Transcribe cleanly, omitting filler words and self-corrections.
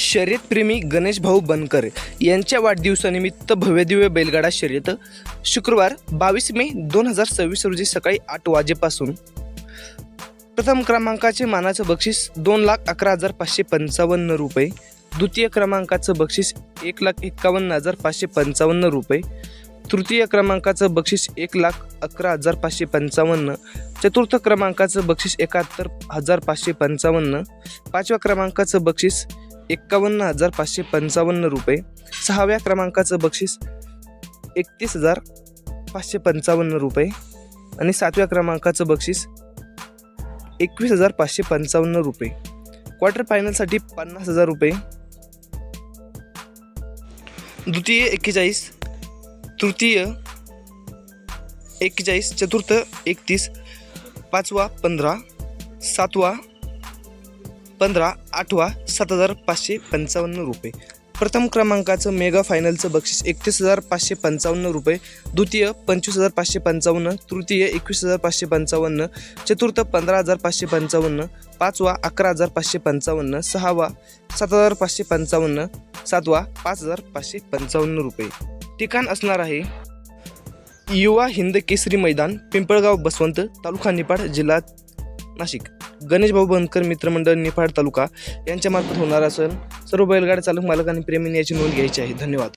शर्यतप्रेमी गणेश भाऊ बनकर यांच्या वाढदिवसानिमित्त भव्यदिव्य बैलगाडा शर्यत शुक्रवार 22 मे 2026 रोजी सकाळी 8 वाजेपासून प्रथम क्रमांकाचे मानाचं बक्षीस 2,11,555 रुपये, द्वितीय क्रमांकाचं बक्षीस 1,51,555 रुपये, तृतीय क्रमांकाचं बक्षीस 1,11,555, चतुर्थ क्रमांकाचं बक्षीस 71,555, पाचव्या क्रमांकाचं बक्षीस 51,555 रुपये, सहाव्या क्रमांकाचं बक्षीस 31,555 रुपये आणि सातव्या क्रमांकाचं बक्षीस 21,555 रुपये. क्वार्टर फायनलसाठी 50,000 रुपये, द्वितीय 41, तृतीय 41, चतुर्थ 31, पाचवा 15, सातवा 15, आठवा 7,555 रुपये. प्रथम क्रमांकाचं मेगा फायनलचं बक्षीस 31,555 रुपये, द्वितीय 25,555, तृतीय 21,555, चतुर्थ 15,555, पाचवा 11,555, सहावा 7,555, सातवा 5,555 रुपये. ठिकाण असणार आहे युवा हिंद केसरी मैदान, पिंपळगाव बसवंत, तालुका निफाड, जिल्हा नाशिक. गणेश भाऊ बनकर मित्रमंडळ निफाड तालुका यांच्यामार्फत होणार असेल. सर्व बैलगाडा चालक मालक आणि प्रेमींनी याची नोंद घ्यायची आहे. धन्यवाद.